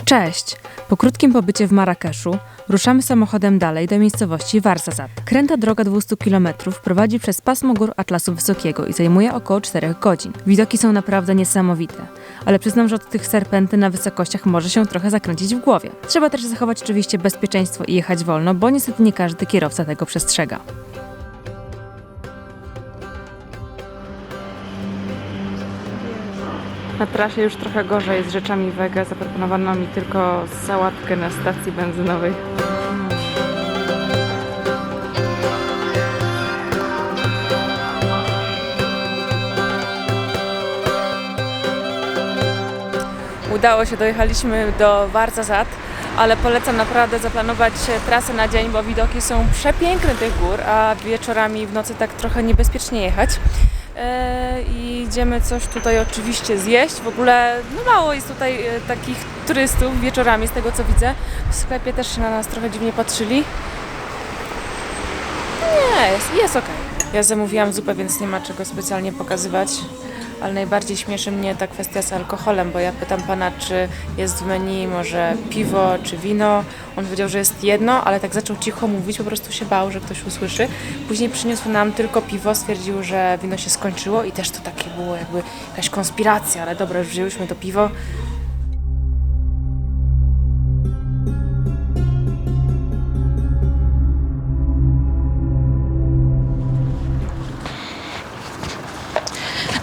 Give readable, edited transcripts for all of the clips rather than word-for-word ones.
Cześć! Po krótkim pobycie w Marrakeszu ruszamy samochodem dalej do miejscowości Ouarzazate. Kręta droga 200 km prowadzi przez pasmo gór Atlasu Wysokiego i zajmuje około 4 godzin. Widoki są naprawdę niesamowite, ale przyznam, że od tych serpentyn na wysokościach może się trochę zakręcić w głowie. Trzeba też zachować oczywiście bezpieczeństwo i jechać wolno, bo niestety nie każdy kierowca tego przestrzega. Na trasie już trochę gorzej z rzeczami wege. Zaproponowano mi tylko sałatkę na stacji benzynowej. Udało się, dojechaliśmy do Ouarzazate, ale polecam naprawdę zaplanować trasę na dzień, bo widoki są przepiękne tych gór, a wieczorami w nocy tak trochę niebezpiecznie jechać. I idziemy coś tutaj oczywiście zjeść. W ogóle mało jest tutaj takich turystów wieczorami, z tego co widzę. W sklepie też się na nas trochę dziwnie patrzyli. Nie, jest okej. Ja zamówiłam zupę, więc nie ma czego specjalnie pokazywać. Ale najbardziej śmieszy mnie ta kwestia z alkoholem, bo ja pytam pana, czy jest w menu może piwo czy wino. On powiedział, że jest jedno, ale tak zaczął cicho mówić, po prostu się bał, że ktoś usłyszy. Później przyniósł nam tylko piwo, stwierdził, że wino się skończyło i też to takie było jakby jakaś konspiracja, ale dobra, już wzięłyśmy to piwo.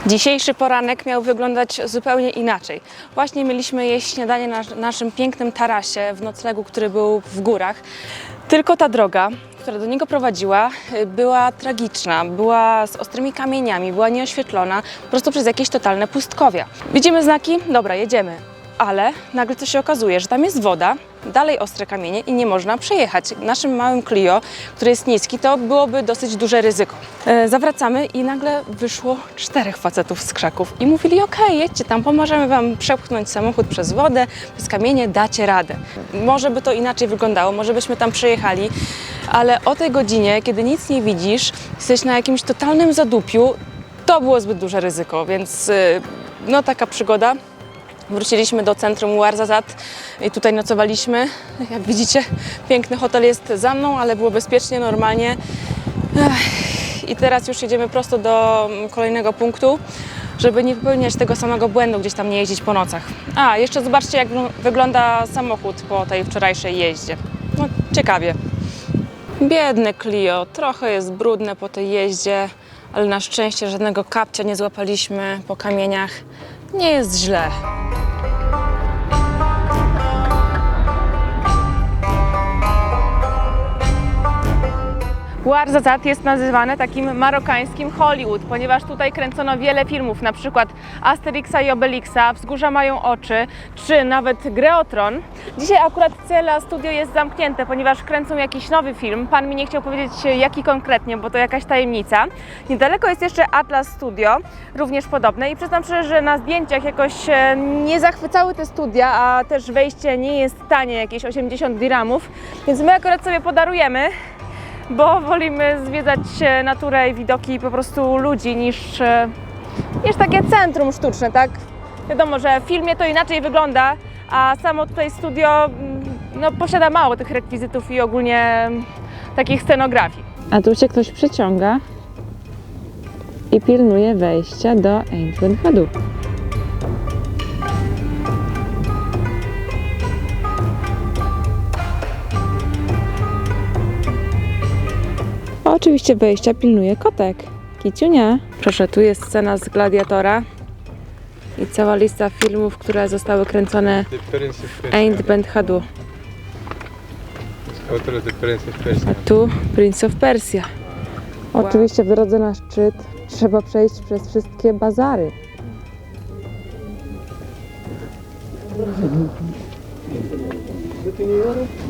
Dzisiejszy poranek miał wyglądać zupełnie inaczej. Właśnie mieliśmy jeść śniadanie na naszym pięknym tarasie w noclegu, który był w górach. Tylko ta droga, która do niego prowadziła, była tragiczna, była z ostrymi kamieniami, była nieoświetlona, po prostu przez jakieś totalne pustkowia. Widzimy znaki? Dobra, jedziemy. Ale nagle coś się okazuje, że tam jest woda, dalej ostre kamienie i nie można przejechać. Naszym małym Clio, który jest niski, to byłoby dosyć duże ryzyko. Zawracamy i nagle wyszło 4 facetów z krzaków i mówili: okej, jedźcie tam, pomożemy wam przepchnąć samochód przez wodę, przez kamienie, dacie radę. Może by to inaczej wyglądało, może byśmy tam przejechali, ale o tej godzinie, kiedy nic nie widzisz, jesteś na jakimś totalnym zadupiu, to było zbyt duże ryzyko, więc taka przygoda. Wróciliśmy do centrum Ouarzazate i tutaj nocowaliśmy. Jak widzicie, piękny hotel jest za mną, ale było bezpiecznie, normalnie. I teraz już jedziemy prosto do kolejnego punktu, żeby nie popełniać tego samego błędu, gdzieś tam nie jeździć po nocach. A, jeszcze zobaczcie, jak wygląda samochód po tej wczorajszej jeździe. Ciekawie. Biedny Clio, trochę jest brudne po tej jeździe, ale na szczęście żadnego kapcia nie złapaliśmy po kamieniach. Nie jest źle. Ouarzazate jest nazywane takim marokańskim Hollywood, ponieważ tutaj kręcono wiele filmów, na przykład Asterixa i Obelixa, Wzgórza mają oczy, czy nawet Grę o Tron. Dzisiaj akurat Cela Studio jest zamknięte, ponieważ kręcą jakiś nowy film. Pan mi nie chciał powiedzieć jaki konkretnie, bo to jakaś tajemnica. Niedaleko jest jeszcze Atlas Studio, również podobne, i przyznam szczerze, że na zdjęciach jakoś nie zachwycały te studia, a też wejście nie jest tanie, jakieś 80 dirhamów, więc my akurat sobie podarujemy, bo wolimy zwiedzać naturę i widoki po prostu ludzi niż takie centrum sztuczne, tak? Wiadomo, że w filmie to inaczej wygląda, a samo tutaj studio posiada mało tych rekwizytów i ogólnie takich scenografii. A tu się ktoś przyciąga i pilnuje wejścia do Ain Bend Haddou. Oczywiście wejścia pilnuje kotek, Kiciunia. Proszę, tu jest scena z Gladiatora i cała lista filmów, które zostały kręcone w Ain Bend Haddou. A tu Prince of Persia. Oczywiście w drodze na szczyt trzeba przejść przez wszystkie bazary.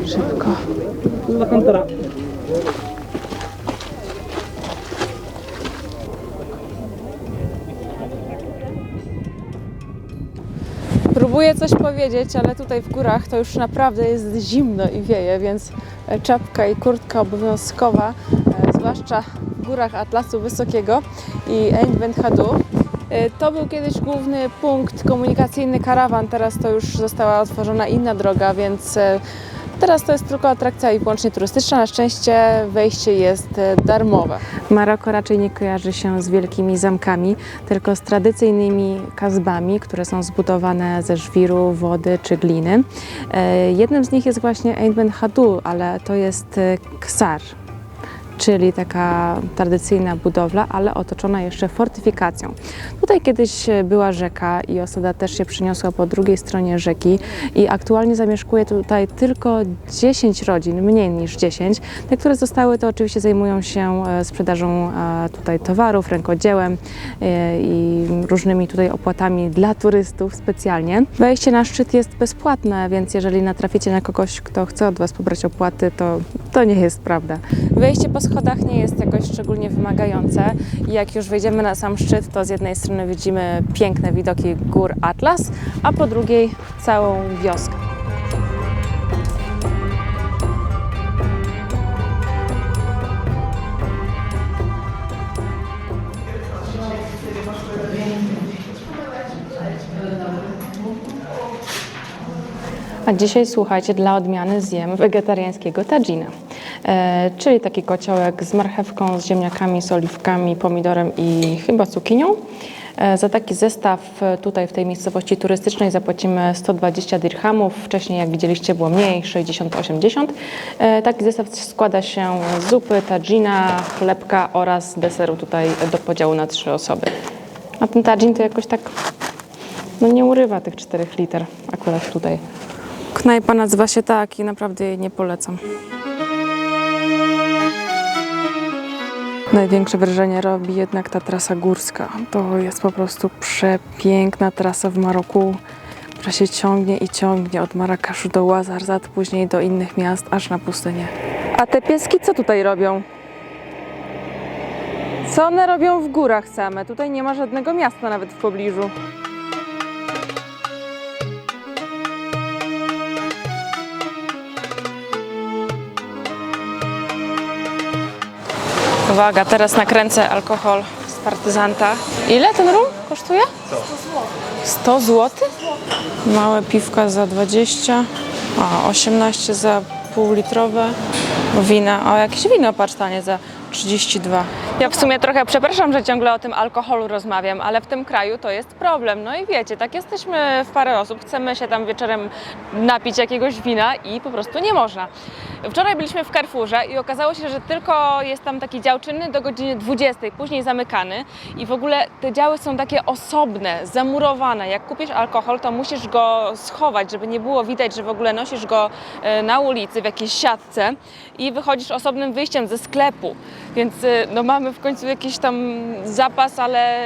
Szybko. Próbuję coś powiedzieć, ale tutaj w górach to już naprawdę jest zimno i wieje, więc czapka i kurtka obowiązkowa, zwłaszcza w górach Atlasu Wysokiego i Ain Bend Haddou. To był kiedyś główny punkt komunikacyjny karawan, teraz to już została otworzona inna droga, więc teraz to jest tylko atrakcja i wyłącznie turystyczna. Na szczęście wejście jest darmowe. Maroko raczej nie kojarzy się z wielkimi zamkami, tylko z tradycyjnymi kazbami, które są zbudowane ze żwiru, wody czy gliny. Jednym z nich jest właśnie Ain Ben Haddou, ale to jest ksar, czyli taka tradycyjna budowla, ale otoczona jeszcze fortyfikacją. Tutaj kiedyś była rzeka i osada też się przyniosła po drugiej stronie rzeki i aktualnie zamieszkuje tutaj tylko 10 rodzin, mniej niż 10. Te, które zostały, to oczywiście zajmują się sprzedażą tutaj towarów, rękodziełem i różnymi tutaj opłatami dla turystów specjalnie. Wejście na szczyt jest bezpłatne, więc jeżeli natraficie na kogoś, kto chce od Was pobrać opłaty, to nie jest prawda. Wejście po schodach nie jest jakoś szczególnie wymagające i jak już wejdziemy na sam szczyt, to z jednej strony widzimy piękne widoki gór Atlas, a po drugiej całą wioskę. A dzisiaj, słuchajcie, dla odmiany zjem wegetariańskiego tadżina, czyli taki kociołek z marchewką, z ziemniakami, z oliwkami, pomidorem i chyba cukinią. Za taki zestaw tutaj w tej miejscowości turystycznej zapłacimy 120 dirhamów. Wcześniej, jak widzieliście, było mniej, 60-80. Taki zestaw składa się z zupy, tadżina, chlebka oraz deseru tutaj do podziału na 3 osoby. A ten tadżin to jakoś tak nie urywa tych 4 liter akurat tutaj. Knajpa nazywa się tak i naprawdę jej nie polecam. Największe wrażenie robi jednak ta trasa górska. To jest po prostu przepiękna trasa w Maroku, która się ciągnie i ciągnie od Marrakeszu do Ouarzazate, później do innych miast, aż na pustynię. A te pieski co tutaj robią? Co one robią w górach same? Tutaj nie ma żadnego miasta nawet w pobliżu. Uwaga, teraz nakręcę alkohol z partyzanta. Ile ten rum kosztuje? 100 zł? Małe piwka za 20, a 18 za półlitrowe. Wina, o jakieś wino patrz tanie za 32. Ja w sumie trochę przepraszam, że ciągle o tym alkoholu rozmawiam, ale w tym kraju to jest problem. No i wiecie, tak jesteśmy w parę osób, chcemy się tam wieczorem napić jakiegoś wina i po prostu nie można. Wczoraj byliśmy w Carrefourze i okazało się, że tylko jest tam taki dział czynny do godziny 20, później zamykany i w ogóle te działy są takie osobne, zamurowane. Jak kupisz alkohol, to musisz go schować, żeby nie było widać, że w ogóle nosisz go na ulicy w jakiejś siatce i wychodzisz osobnym wyjściem ze sklepu. Więc mamy w końcu jakiś tam zapas, ale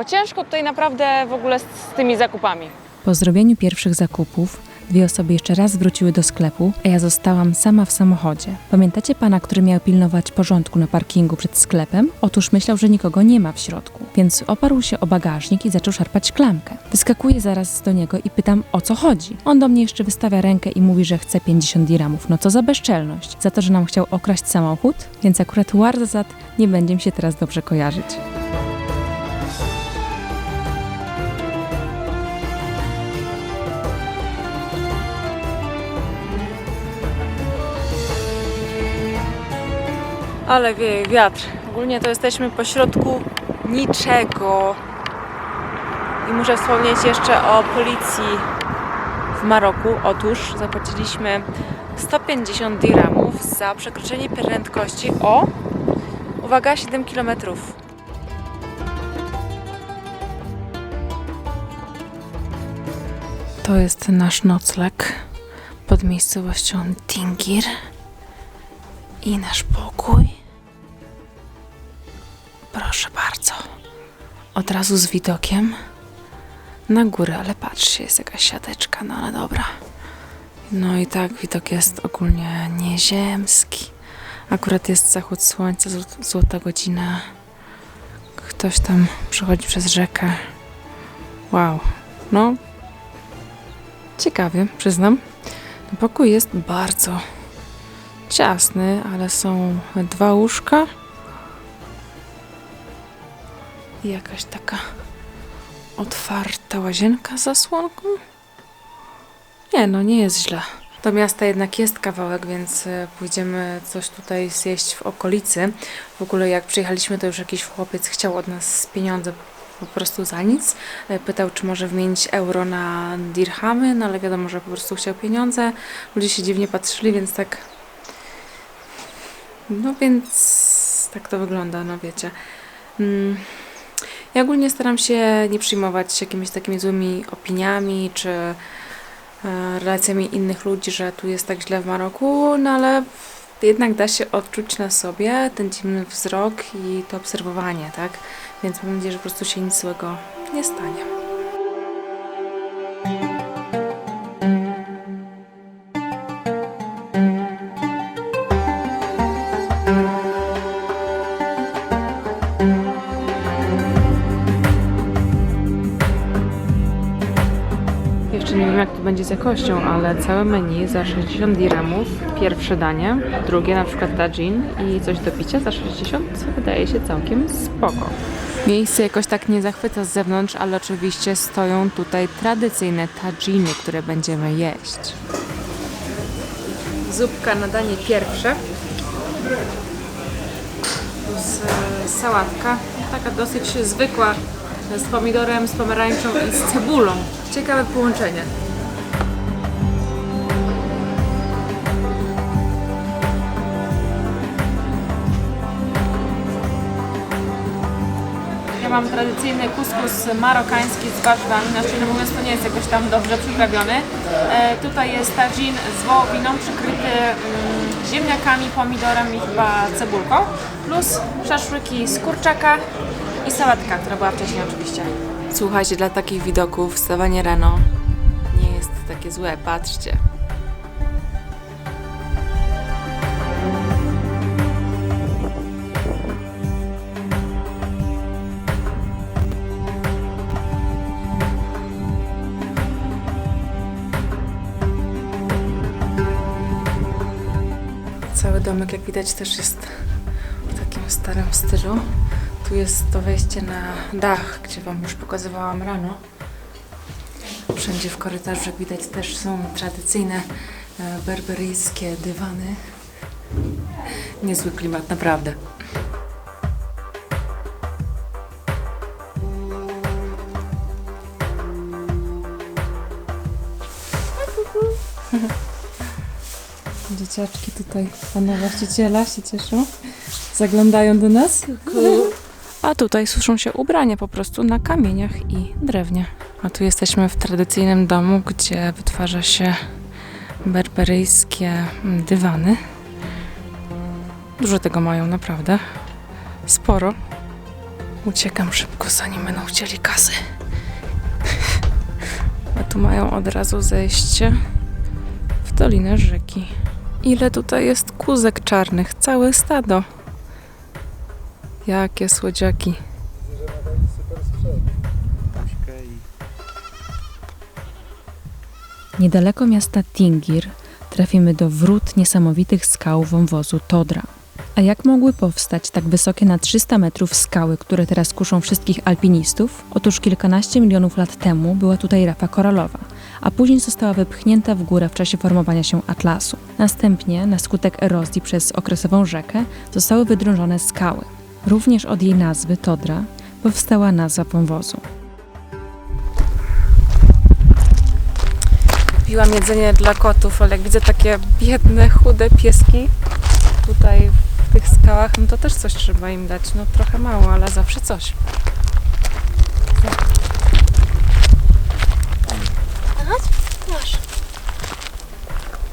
ciężko tutaj naprawdę w ogóle z tymi zakupami. Po zrobieniu pierwszych zakupów 2 osoby jeszcze raz wróciły do sklepu, a ja zostałam sama w samochodzie. Pamiętacie pana, który miał pilnować porządku na parkingu przed sklepem? Otóż myślał, że nikogo nie ma w środku, więc oparł się o bagażnik i zaczął szarpać klamkę. Wyskakuję zaraz do niego i pytam, o co chodzi. On do mnie jeszcze wystawia rękę i mówi, że chce 50 dirhamów. No co za bezczelność. Za to, że nam chciał okraść samochód? Więc akurat Ouarzazate nie będzie mi się teraz dobrze kojarzyć. Ale wieje wiatr. Ogólnie to jesteśmy pośrodku niczego. I muszę wspomnieć jeszcze o policji w Maroku. Otóż zapłaciliśmy 150 dirhamów za przekroczenie prędkości o, uwaga, 7 km. To jest nasz nocleg pod miejscowością Dingir. I nasz pokój. Proszę bardzo. Od razu z widokiem na górę, ale patrzcie, jest jakaś siateczka, no ale dobra. No i tak, widok jest ogólnie nieziemski. Akurat jest zachód słońca, złota godzina. Ktoś tam przechodzi przez rzekę. Wow, no ciekawie, przyznam. Pokój jest bardzo ciasny, ale są 2 łóżka I jakaś taka otwarta łazienka z zasłonką. Nie, no nie jest źle. Do miasta jednak jest kawałek, więc pójdziemy coś tutaj zjeść w okolicy. W ogóle jak przyjechaliśmy, to już jakiś chłopiec chciał od nas pieniądze po prostu za nic. Pytał, czy może wymienić euro na dirhamy, no ale wiadomo, że po prostu chciał pieniądze. Ludzie się dziwnie patrzyli, więc tak... No więc tak to wygląda, no wiecie. Ja ogólnie staram się nie przyjmować jakimiś takimi złymi opiniami, czy relacjami innych ludzi, że tu jest tak źle w Maroku, no ale jednak da się odczuć na sobie ten dziwny wzrok i to obserwowanie, tak? Więc mam nadzieję, że po prostu się nic złego nie stanie. Jeszcze nie wiem, jak to będzie z jakością, ale całe menu za 60 dirhamów, pierwsze danie, drugie na przykład tagine i coś do picia za 60 wydaje się całkiem spoko. Miejsce jakoś tak nie zachwyca z zewnątrz, ale oczywiście stoją tutaj tradycyjne taginy, które będziemy jeść. Zupka na danie pierwsze. Plus sałatka, taka dosyć zwykła, z pomidorem, z pomarańczą i z cebulą. Ciekawe połączenie. Ja mam tradycyjny kuskus marokański z warzywami. No szczerze mówiąc, to nie jest jakoś tam dobrze przyprawiony. Tutaj jest tagin z wołowiną przykryty ziemniakami, pomidorem i chyba cebulką. Plus szaszłyki z kurczaka i sałatka, która była wcześniej oczywiście. Słuchajcie, dla takich widoków wstawanie rano nie jest takie złe, patrzcie. Cały domek, jak widać, też jest w takim starym stylu. Tu jest to wejście na dach, gdzie Wam już pokazywałam rano. Wszędzie w korytarzu, jak widać, też są tradycyjne berberyjskie dywany. Niezły klimat, naprawdę. Dzieciaczki tutaj, pana właściciela się cieszą. Zaglądają do nas. A tutaj suszą się ubrania po prostu na kamieniach i drewnie. A tu jesteśmy w tradycyjnym domu, gdzie wytwarza się berberyjskie dywany. Dużo tego mają, naprawdę. Sporo. Uciekam szybko, zanim będą chcieli kasy. A tu mają od razu zejście w dolinę rzeki. Ile tutaj jest kózek czarnych, całe stado. Jakie słodziaki. Niedaleko miasta Tingir trafimy do wrót niesamowitych skał wąwozu Todra. A jak mogły powstać tak wysokie na 300 metrów skały, które teraz kuszą wszystkich alpinistów? Otóż kilkanaście milionów lat temu była tutaj rafa koralowa, a później została wypchnięta w górę w czasie formowania się Atlasu. Następnie, na skutek erozji przez okresową rzekę, zostały wydrążone skały. Również od jej nazwy Todra powstała nazwa wąwozu. Piłam jedzenie dla kotów, ale jak widzę takie biedne, chude pieski tutaj w tych skałach, no to też coś trzeba im dać. No trochę mało, ale zawsze coś. Masz.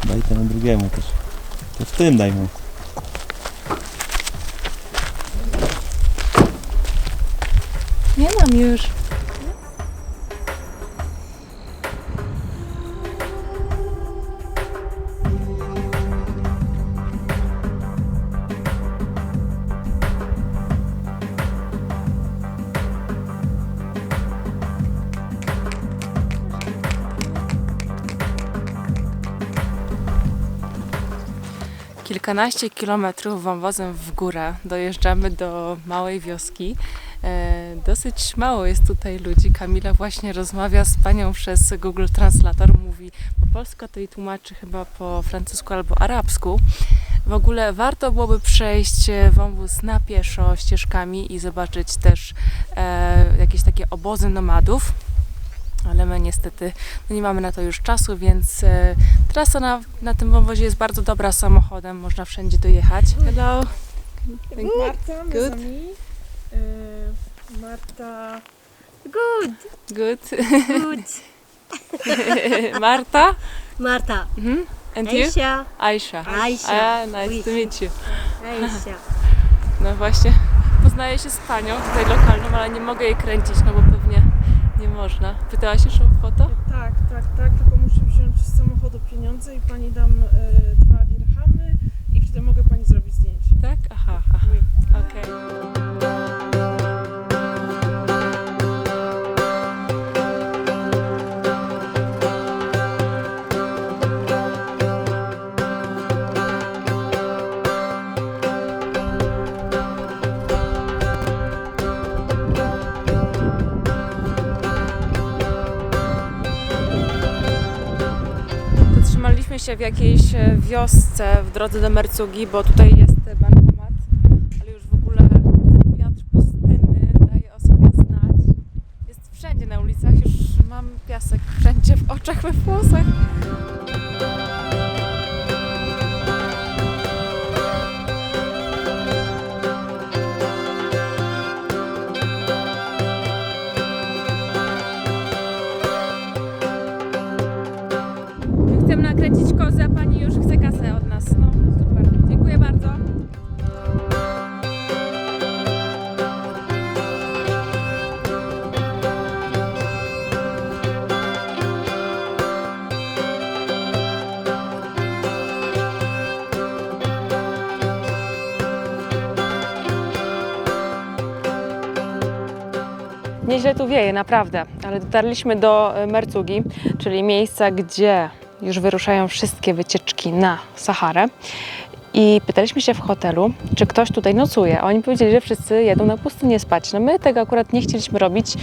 Daj temu drugiemu też. To w tym daj mu. Nie mam już. Kilkanaście kilometrów wąwozem w górę dojeżdżamy do małej wioski, Dosyć mało jest tutaj ludzi. Kamila właśnie rozmawia z panią przez Google Translator. Mówi po polsku, to i tłumaczy chyba po francusku albo arabsku. W ogóle warto byłoby przejść wąwóz na pieszo ścieżkami i zobaczyć też jakieś takie obozy nomadów. Ale my niestety nie mamy na to już czasu, więc trasa na tym wąwozie jest bardzo dobra samochodem. Można wszędzie dojechać. Hello. Marta, mes Good. amis. Marta. Good. Good. Good. Marta. Marta. Mhm. And you? Aisha. Aisha. Aisha. Nice Oui. to meet you. Aisha. No właśnie, poznaję się z panią tutaj lokalną, ale nie mogę jej kręcić, no bo pewnie nie można. Pytałaś już o foto? Tak, tylko muszę wziąć z samochodu pieniądze i pani dam 2 dirhamy i wtedy mogę pani zrobić zdjęcie. Tak? Aha, Oui. okej. Zatrzymaliśmy się w jakiejś wiosce w drodze do Mercugi, bo tutaj jest bankomat, ale już w ogóle ten wiatr pustynny daje o sobie znać. Jest wszędzie na ulicach, już mam piasek wszędzie w oczach, we włosach. Chcemy nakręcić kozę, a pani już chce kasę od nas. No super, dziękuję bardzo. Nieźle tu wieje, naprawdę, ale dotarliśmy do Mercugi, czyli miejsca, gdzie już wyruszają wszystkie wycieczki na Saharę. I pytaliśmy się w hotelu, czy ktoś tutaj nocuje. A oni powiedzieli, że wszyscy jedą na pustynię spać. No my tego akurat nie chcieliśmy robić,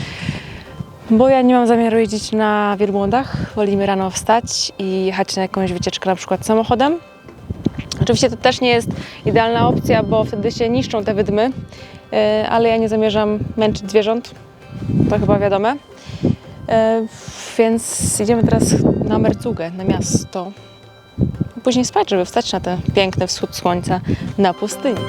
bo ja nie mam zamiaru jeździć na wielbłądach. Wolimy rano wstać i jechać na jakąś wycieczkę, na przykład samochodem. Oczywiście to też nie jest idealna opcja, bo wtedy się niszczą te wydmy, ale ja nie zamierzam męczyć zwierząt, to chyba wiadome. Więc idziemy teraz na Mercugę, na miasto. Później spać, żeby wstać na ten piękny wschód słońca na pustyni.